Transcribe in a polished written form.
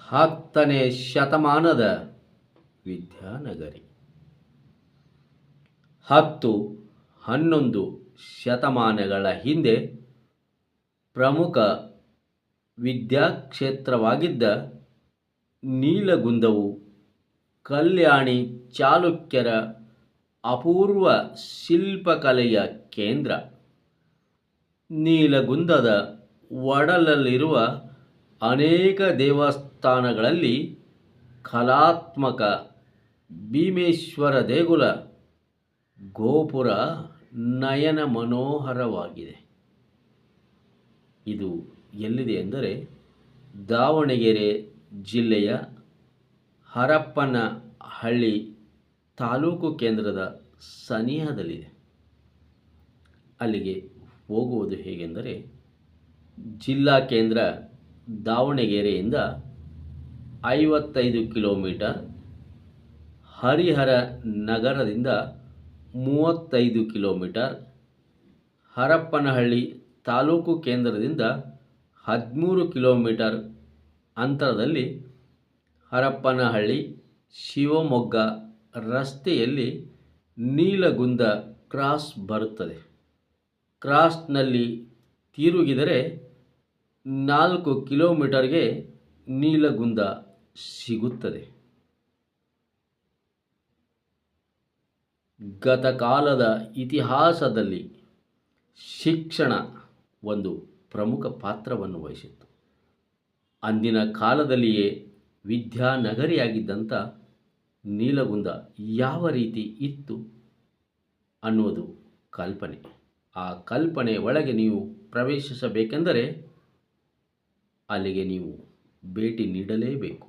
10ನೇ ಶತಮಾನದ ವಿದ್ಯಾನಗರಿ. 10-11 ಶತಮಾನಗಳ ಹಿಂದೆ ಪ್ರಮುಖ ವಿದ್ಯಾಕ್ಷೇತ್ರವಾಗಿದ್ದ ನೀಲಗುಂದವು ಕಲ್ಯಾಣಿ ಚಾಲುಕ್ಯರ ಅಪೂರ್ವ ಶಿಲ್ಪಕಲೆಯ ಕೇಂದ್ರ. ನೀಲಗುಂದದ ಒಡಲಲ್ಲಿರುವ ಅನೇಕ ದೇವಸ್ಥಾನಗಳಲ್ಲಿ ಕಲಾತ್ಮಕ ಭೀಮೇಶ್ವರ ದೇಗುಲ ಗೋಪುರ ನಯನ ಮನೋಹರವಾಗಿದೆ. ಇದು ಎಲ್ಲಿದೆ ಎಂದರೆ ದಾವಣಗೆರೆ ಜಿಲ್ಲೆಯ ಹರಪನಹಳ್ಳಿ ತಾಲೂಕು ಕೇಂದ್ರದ ಸನಿಹದಲ್ಲಿದೆ. ಅಲ್ಲಿಗೆ ಹೋಗುವುದು ಹೇಗೆಂದರೆ ಜಿಲ್ಲಾ ಕೇಂದ್ರ ದಾವಣಗೆರೆಯಿಂದ 55 ಕಿಲೋಮೀಟರ್, ಹರಿಹರ ನಗರದಿಂದ 35 ಕಿಲೋಮೀಟರ್, ಹರಪನಹಳ್ಳಿ ತಾಲೂಕು ಕೇಂದ್ರದಿಂದ 13 ಕಿಲೋಮೀಟರ್ ಅಂತರದಲ್ಲಿ ಹರಪನಹಳ್ಳಿ ಶಿವಮೊಗ್ಗ ರಸ್ತೆಯಲ್ಲಿ ನೀಲಗುಂದ ಕ್ರಾಸ್ ಬರುತ್ತದೆ. ಕ್ರಾಸ್ನಲ್ಲಿ ತಿರುಗಿದರೆ 4 ಕಿಲೋಮೀಟರ್ಗೆ ನೀಲಗುಂದ ಸಿಗುತ್ತದೆ. ಗತಕಾಲದ ಇತಿಹಾಸದಲ್ಲಿ ಶಿಕ್ಷಣ ಒಂದು ಪ್ರಮುಖ ಪಾತ್ರವನ್ನು ವಹಿಸಿತ್ತು. ಅಂದಿನ ಕಾಲದಲ್ಲಿಯೇ ವಿದ್ಯಾನಗರಿಯಾಗಿದ್ದಂಥ ನೀಲಗುಂದ ಯಾವ ರೀತಿ ಇತ್ತು ಅನ್ನುವುದು ಕಲ್ಪನೆ. ಆ ಕಲ್ಪನೆ ಒಳಗೆ ನೀವು ಪ್ರವೇಶಿಸಬೇಕೆಂದರೆ ಅಲ್ಲಿಗೆ ನೀವು ಭೇಟಿ ನೀಡಲೇಬೇಕು.